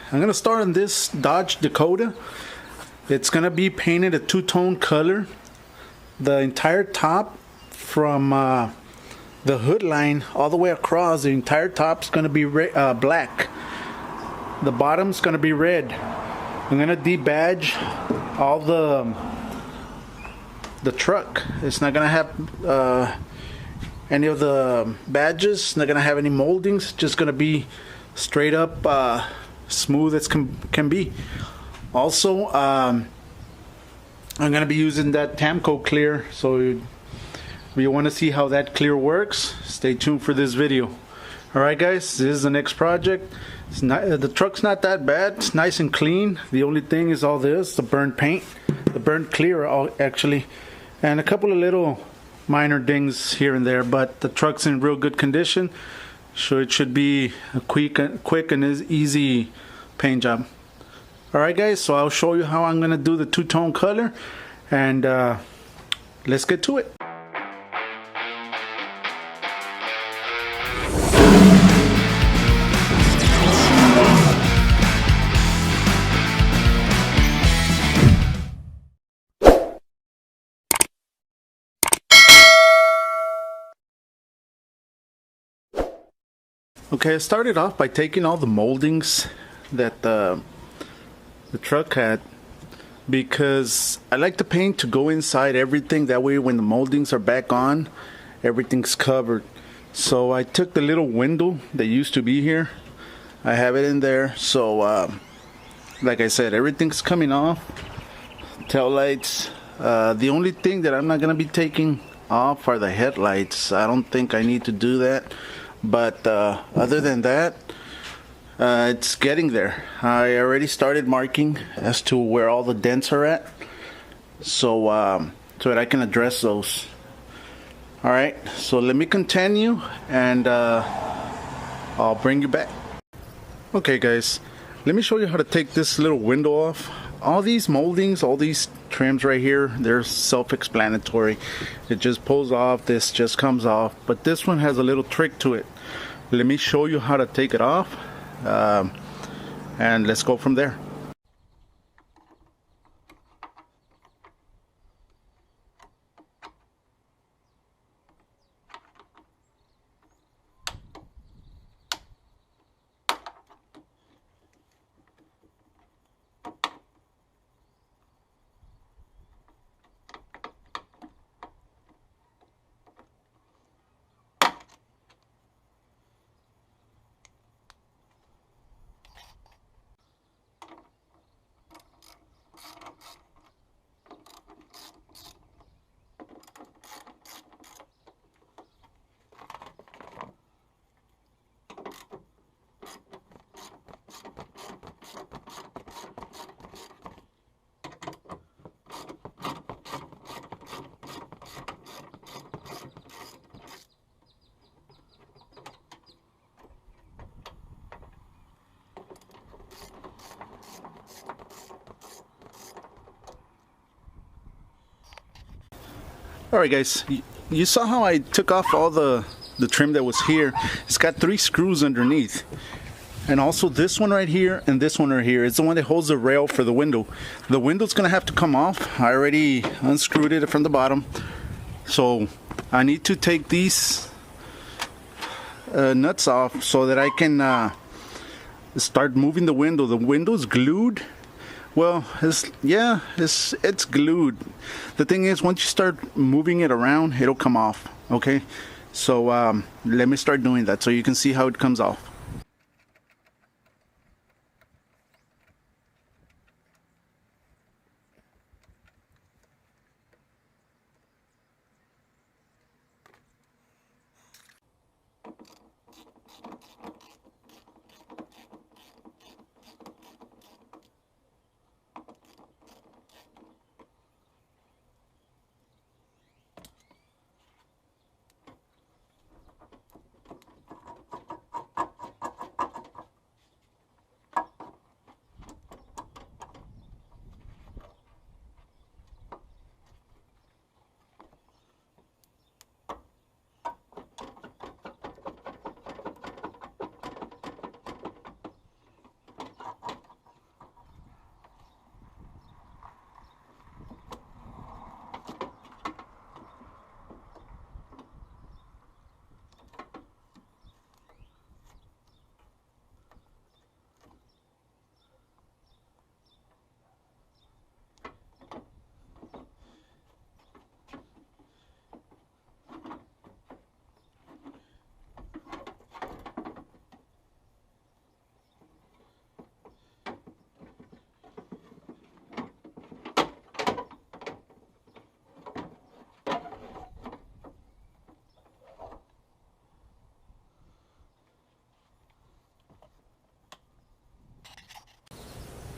I'm gonna start on this Dodge Dakota. It's gonna be painted a two-tone color. The entire top from the hood line all the way across, the entire top's gonna be black. The bottom's gonna be red. I'm gonna debadge all the truck. It's not gonna have any of the badges, not gonna have any moldings, just gonna be straight up smooth as can be. Also, I'm gonna be using that Tamco clear, so if you want to see how that clear works, stay tuned for this video. Alright guys, this is the next project. It's not, the truck's not that bad, it's nice and clean. The only thing is all this, the burnt paint, the burnt clear actually, and a couple of little minor dings here and there, but the truck's in real good condition, so it should be a quick and easy paint job. Alright guys, so I'll show you how I'm gonna do the two-tone color, and let's get to it. Okay, I started off by taking all the moldings that the truck had, because I like the paint to go inside everything. That way when the moldings are back on, everything's covered. So I took the little window that used to be here, I have it in there. So like I said, everything's coming off. Tail lights. The only thing that I'm not going to be taking off are the headlights. I don't think I need to do that. But other than that, it's getting there. I already started marking as to where all the dents are at, so that I can address those. Alright, so let me continue, and I'll bring you back. Okay guys, let me show you how to take this little window off. All these moldings, all these trims right here, they're self-explanatory. It just pulls off, this just comes off, but this one has a little trick to it. Let me show you how to take it off, and let's go from there. Alright guys, you saw how I took off all the trim that was here. It's got 3 screws underneath, and also this one right here and this one right here. It's the one that holds the rail for the window. The window's gonna have to come off. I already unscrewed it from the bottom, so I need to take these nuts off so that I can start moving the window. The window's glued. Well, it's glued. The thing is, once you start moving it around, it'll come off. Okay, so let me start doing that so you can see how it comes off.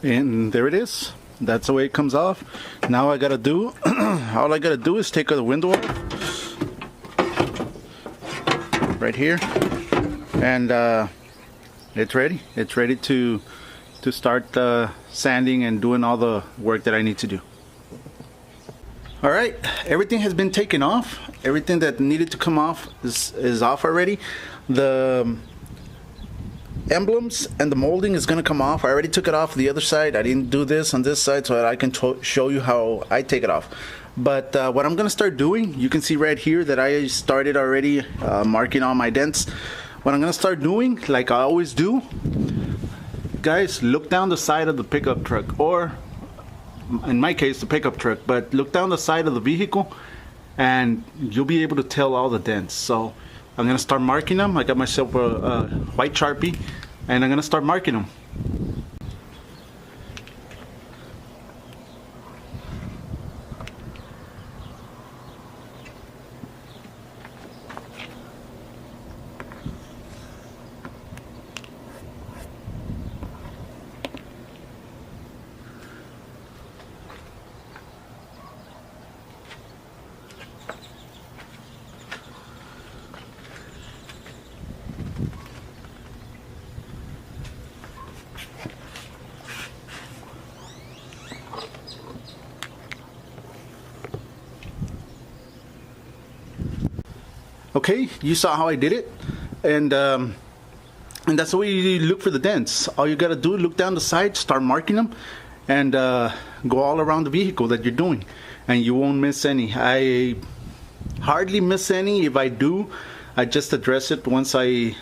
And there it is. That's the way it comes off. Now all I gotta do is take the window off right here, and it's ready. It's ready to start sanding and doing all the work that I need to do. All right, everything has been taken off. Everything that needed to come off is off already. The emblems and the molding is gonna come off. I already took it off the other side. I didn't do this on this side so that I can show you how I take it off. But what I'm gonna start doing, you can see right here that I started already marking all my dents. What I'm gonna start doing, like I always do, guys, look down the side of the pickup truck, or in my case the pickup truck, but look down the side of the vehicle and you'll be able to tell all the dents. So I'm gonna start marking them. I got myself a white Sharpie and I'm gonna start marking them. Okay, you saw how I did it, and that's the way you look for the dents. All you gotta do is look down the side, start marking them, and go all around the vehicle that you're doing, and you won't miss any. I hardly miss any. If I do, I just address it once I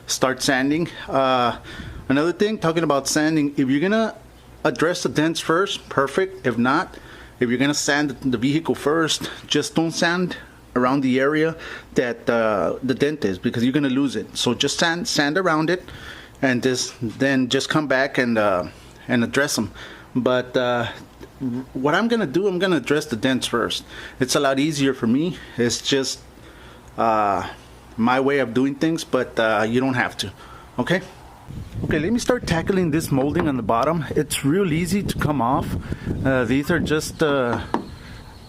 start sanding. Another thing, talking about sanding, if you're gonna address the dents first, perfect. If not, if you're gonna sand the vehicle first, just don't sand around the area that the dent is, because you're gonna lose it. So just sand around it, and then just come back and address them. But what I'm gonna do, I'm gonna address the dents first. It's a lot easier for me. It's just my way of doing things, but you don't have to. Okay, let me start tackling this molding on the bottom. It's real easy to come off. These are just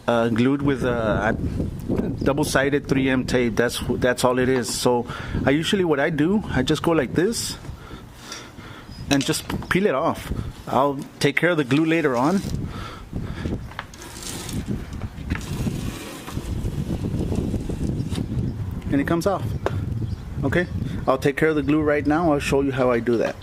glued with double-sided 3M tape. That's all it is. So I usually, what I do, I just go like this and just peel it off. I'll take care of the glue later on. And it comes off. Okay, I'll take care of the glue right now. I'll show you how I do that.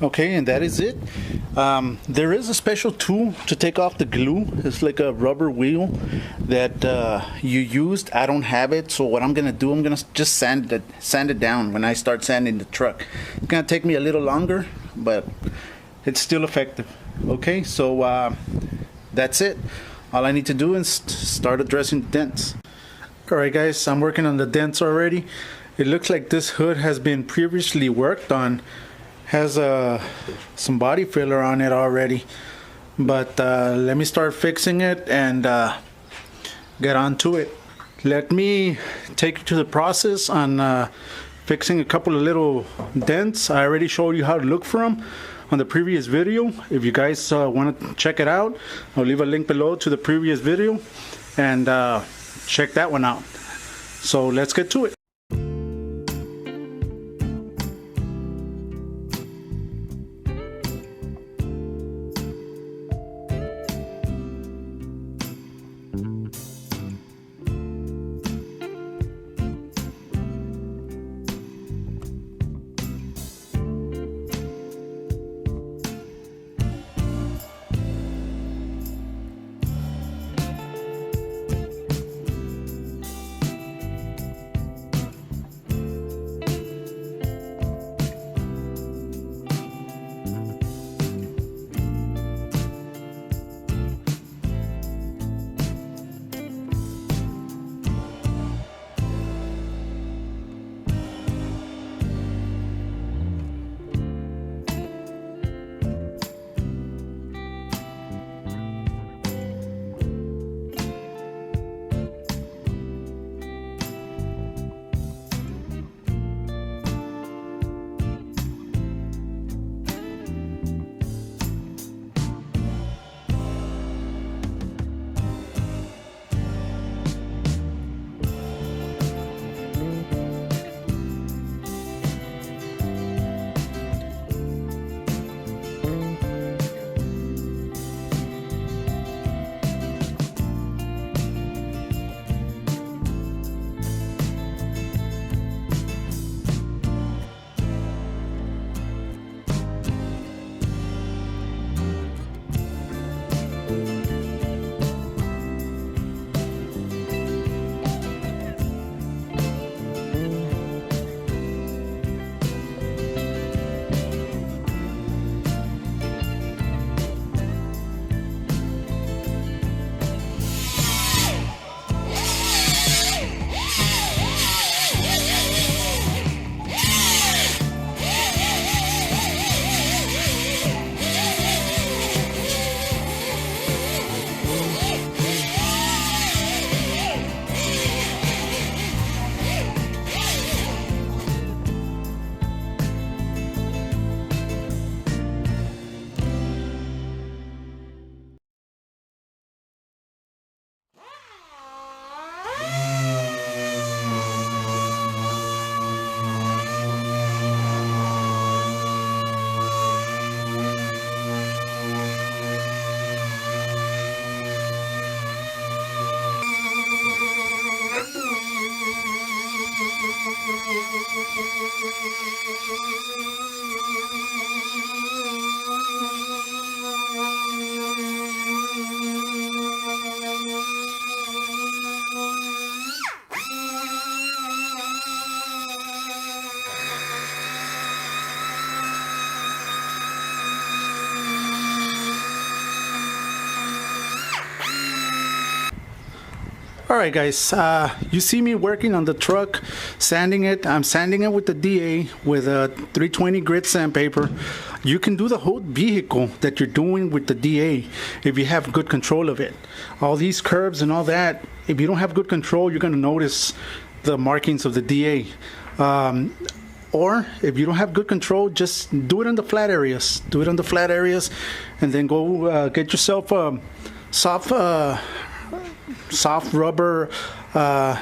Okay, and that is it. There is a special tool to take off the glue. It's like a rubber wheel that you used. I don't have it, so what I'm gonna do, I'm gonna just sand it down when I start sanding the truck. It's gonna take me a little longer, but it's still effective. Okay, so that's it. All I need to do is start addressing the dents. Alright guys, I'm working on the dents already. It looks like this hood has been previously worked on. Has some body filler on it already, but let me start fixing it and get on to it. Let me take you to the process on fixing a couple of little dents. I already showed you how to look for them on the previous video. If you guys want to check it out, I'll leave a link below to the previous video, and check that one out. So let's get to it. All right, guys, you see me working on the truck, sanding it. I'm sanding it with the DA with a 320 grit sandpaper. You can do the whole vehicle that you're doing with the DA if you have good control of it. All these curves and all that, if you don't have good control, you're going to notice the markings of the DA. Or if you don't have good control, just do it on the flat areas. Do it on the flat areas, and then go get yourself a soft rubber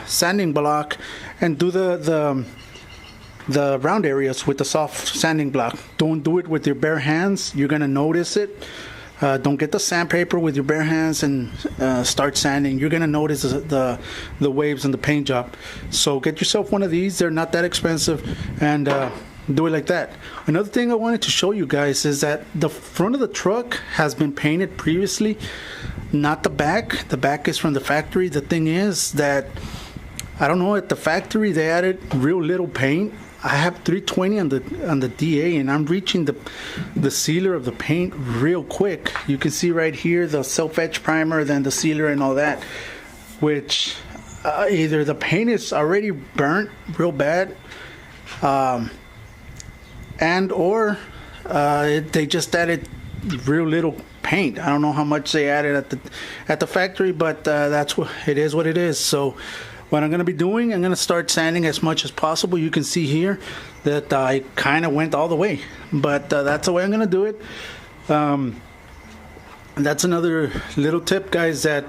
sanding block and do the round areas with the soft sanding block. Don't do it with your bare hands. You're gonna notice it. Don't get the sandpaper with your bare hands and start sanding. You're gonna notice the waves in the paint job. So get yourself one of these. They're not that expensive, and do it like that. Another thing I wanted to show you guys is that the front of the truck has been painted previously, not the back. The back is from the factory. The thing is that, I don't know, at the factory they added real little paint. I have 320 on the DA, and I'm reaching the sealer of the paint real quick. You can see right here the self-etch primer, then the sealer and all that, which either the paint is already burnt real bad, and or they just added real little paint. I don't know how much they added at the factory, but that's what it is. What it is. So what I'm going to be doing, I'm going to start sanding as much as possible. You can see here that I kind of went all the way, but that's the way I'm going to do it. That's another little tip, guys, that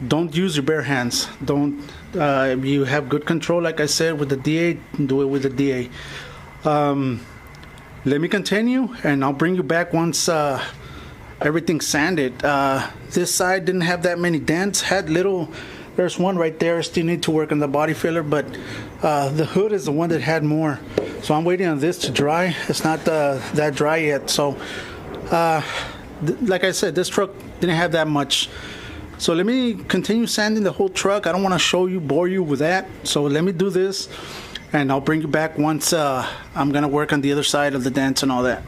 don't use your bare hands. Don't. If you have good control, like I said, with the DA, do it with the DA. Let me continue, and I'll bring you back once everything's sanded. This side didn't have that many dents. Had little. There's one right there. Still need to work on the body filler, but the hood is the one that had more. So I'm waiting on this to dry. It's not that dry yet. So like I said, this truck didn't have that much. So let me continue sanding the whole truck. I don't want to bore you with that. So let me do this, and I'll bring you back once I'm gonna work on the other side of the dents and all that.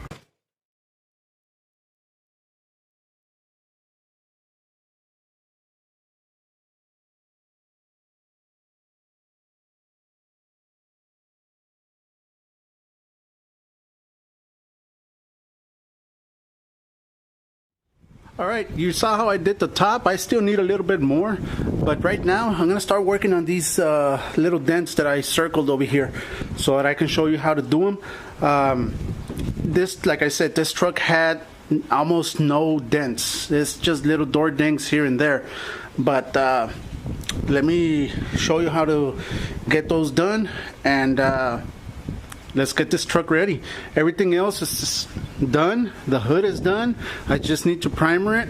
All right, you saw how I did the top. I still need a little bit more, but right now I'm gonna start working on these little dents that I circled over here so that I can show you how to do them. This, like I said, this truck had almost no dents. It's just little door dings here and there, but let me show you how to get those done, and let's get this truck ready. Everything else is done. The hood is done. I just need to primer it,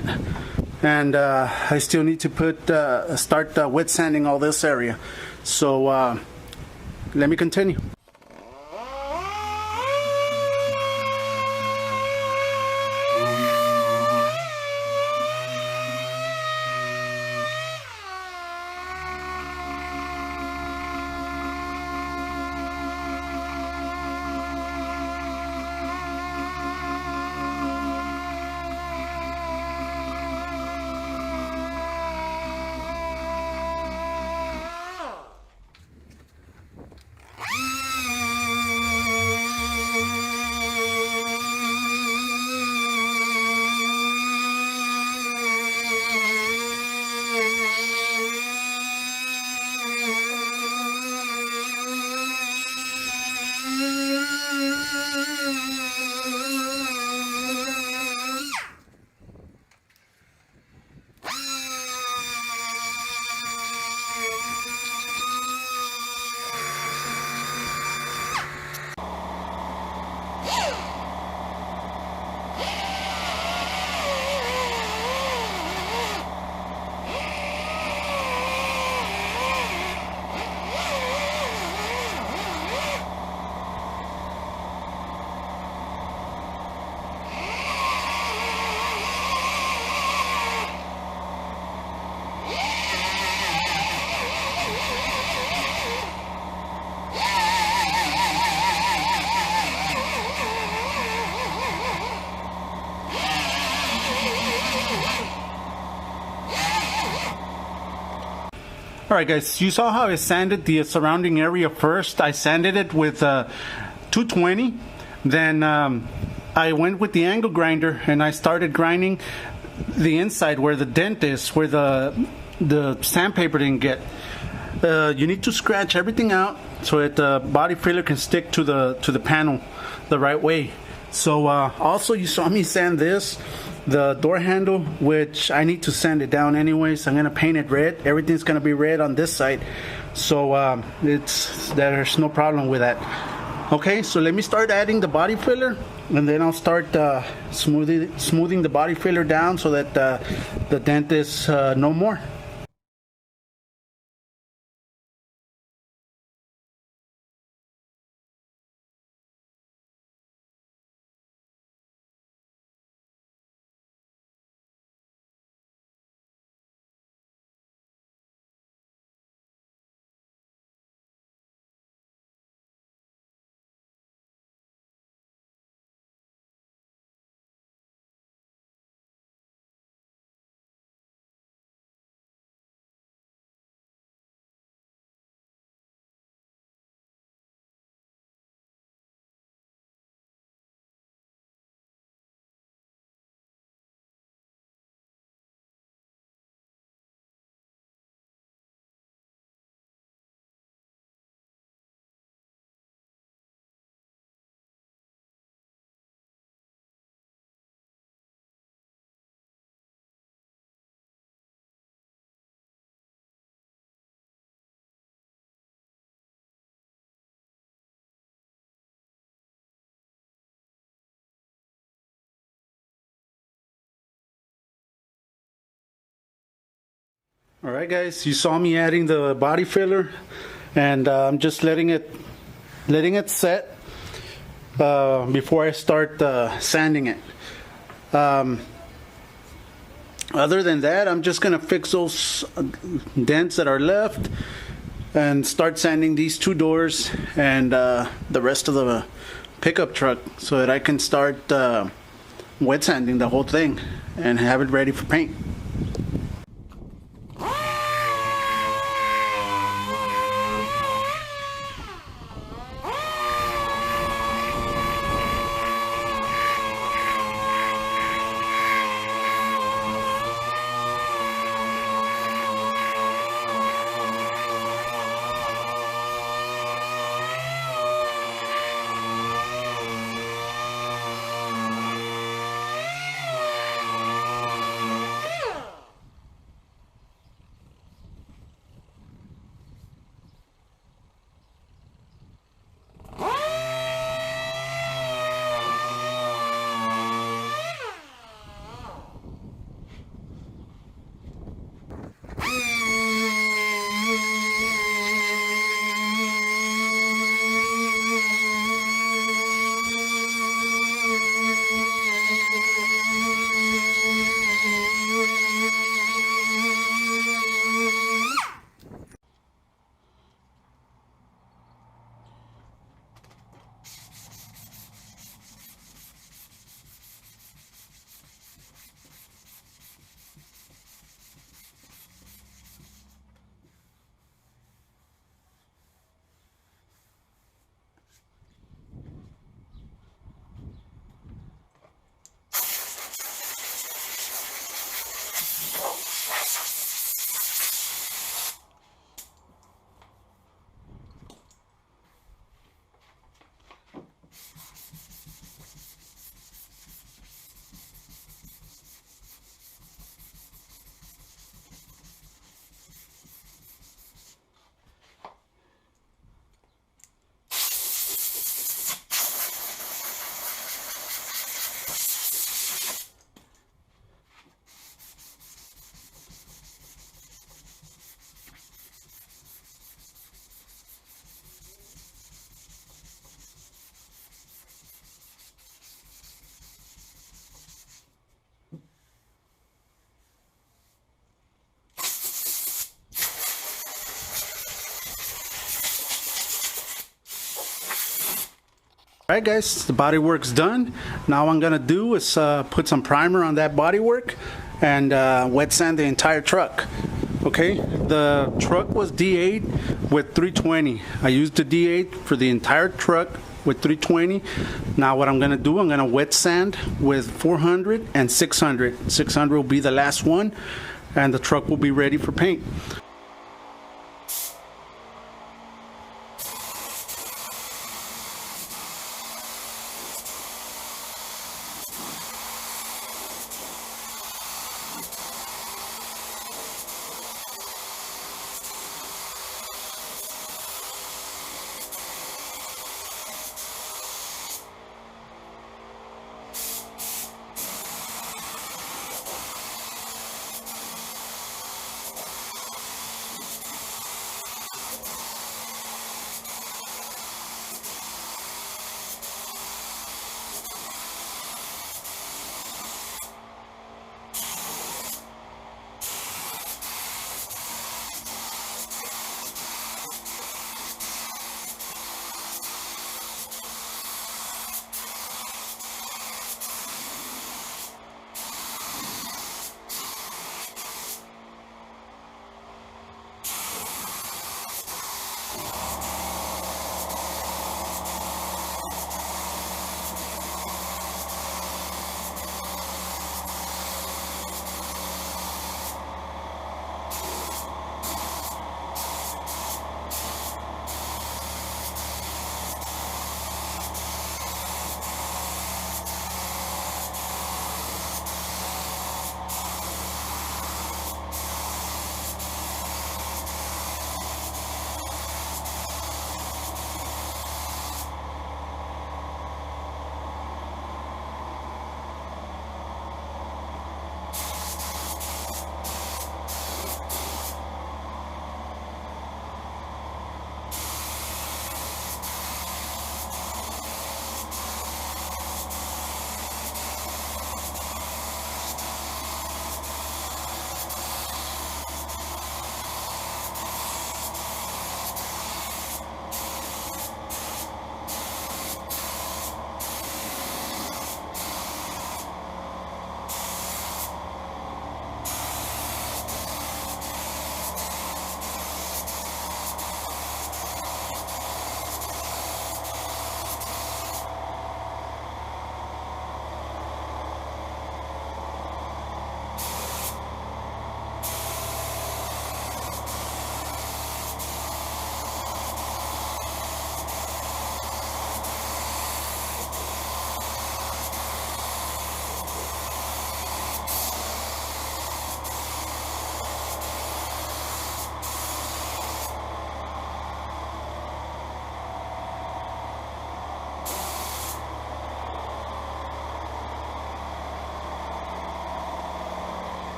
and I still need to start wet sanding all this area. So let me continue. Alright guys, you saw how I sanded the surrounding area first. I sanded it with 220. Then I went with the angle grinder and I started grinding the inside where the dent is, where the sandpaper didn't get. You need to scratch everything out so that the body filler can stick to the panel the right way. So also you saw me sand this, the door handle, which I need to sand it down anyways. I'm gonna paint it red. Everything's gonna be red on this side, so there's no problem with that. Okay, so let me start adding the body filler, and then I'll start smoothing the body filler down so that the dent is no more. Alright guys, you saw me adding the body filler, and I'm just letting it set before I start sanding it. Other than that, I'm just gonna fix those dents that are left and start sanding these two doors and the rest of the pickup truck so that I can start wet sanding the whole thing and have it ready for paint. Alright guys, the body work's done. Now what I'm gonna do is put some primer on that body work and wet sand the entire truck. Okay, the truck was D8 with 320. I used the D8 for the entire truck with 320. Now what I'm gonna do, I'm gonna wet sand with 400 and 600. 600 will be the last one, and the truck will be ready for paint.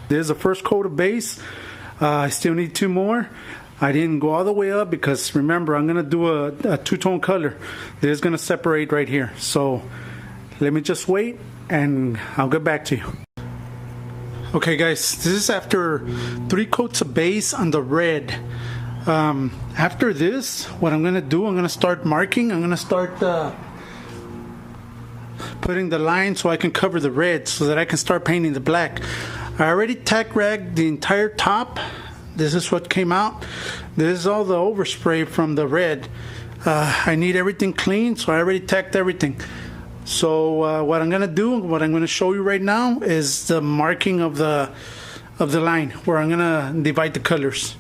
There's the first coat of base. I still need 2 more. I didn't go all the way up because remember, I'm gonna do a two-tone color. This is gonna separate right here. So let me just wait and I'll get back to you. Okay guys, this is after 3 coats of base on the red. After this, what I'm gonna do, I'm gonna start marking. I'm gonna start putting the line so I can cover the red so that I can start painting the black. I already tack ragged the entire top. This is what came out. This is all the overspray from the red. I need everything clean, so I already tacked everything. So what I'm gonna do, what I'm gonna show you right now is the marking of the line where I'm gonna divide the colors.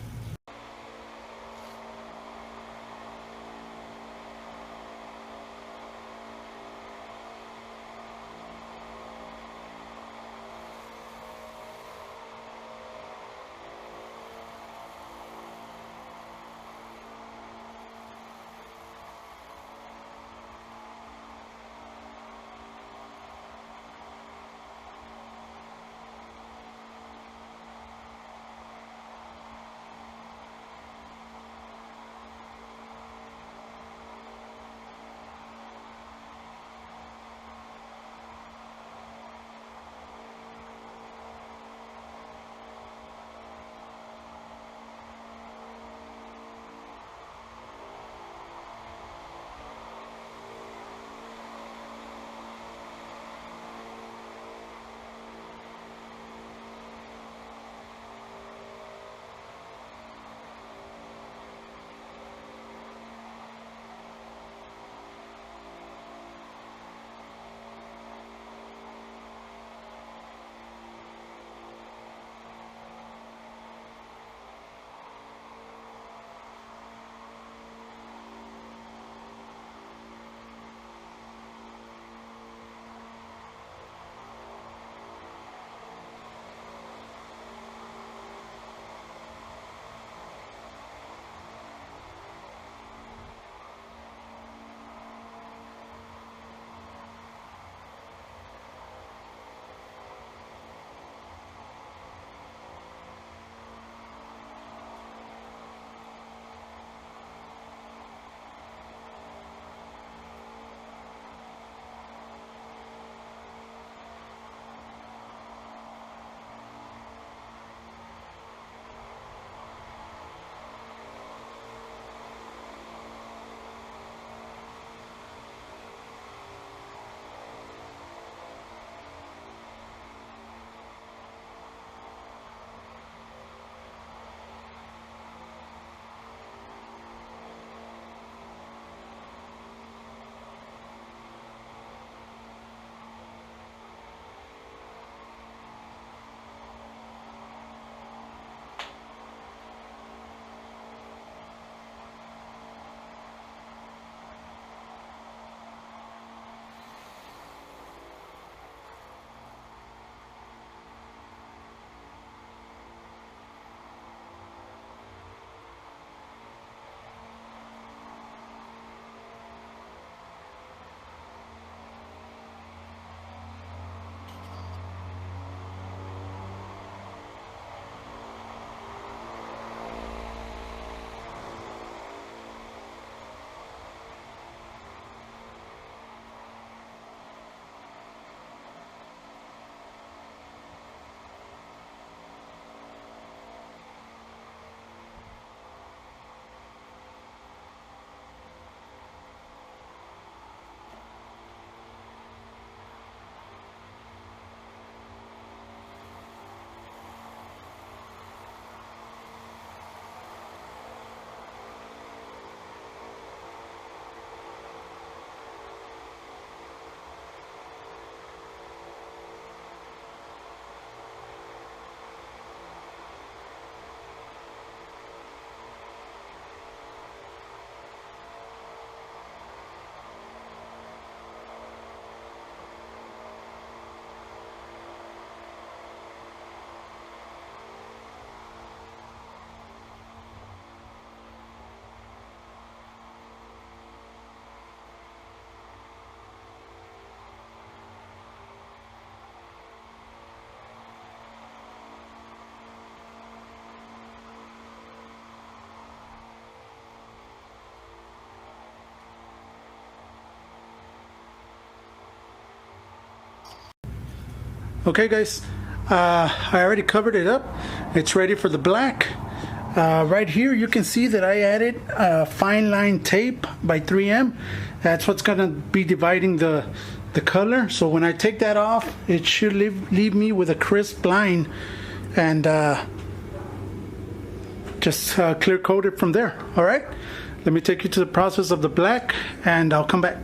Okay guys, I already covered it up. It's ready for the black. Right here you can see that I added fine line tape by 3M. That's what's gonna be dividing the color. So when I take that off, it should leave me with a crisp line, and just clear coat it from there. All right, let me take you to the process of the black and I'll come back.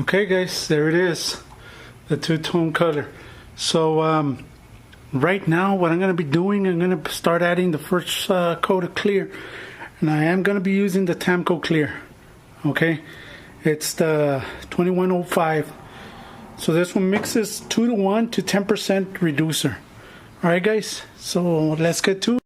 Okay guys, there it is, the two-tone color. So right now what I'm going to be doing, I'm going to start adding the first coat of clear, and I am going to be using the Tamco clear. Okay, it's the 2105. So this one mixes 2:1 to 10% reducer. All right guys, so let's get to it.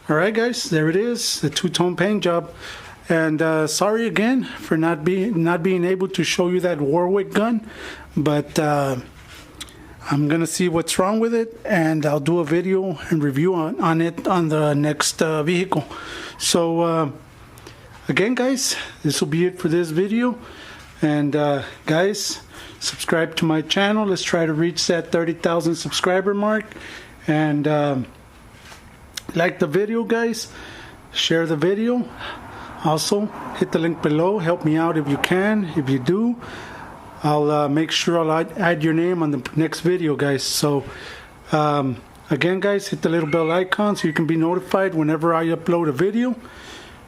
All right, guys, there it is, the two-tone paint job. And sorry again for not being able to show you that Warwick gun, but I'm gonna see what's wrong with it, and I'll do a video and review on it on the next vehicle. So again, guys, this will be it for this video. And guys, subscribe to my channel. Let's try to reach that 30,000 subscriber mark. And like the video, guys, share the video. Also hit the link below, help me out if you can. If you do, I'll make sure I'll add your name on the next video, guys. So again, guys, hit the little bell icon so you can be notified whenever I upload a video.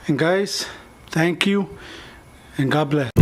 And guys, thank you and God bless.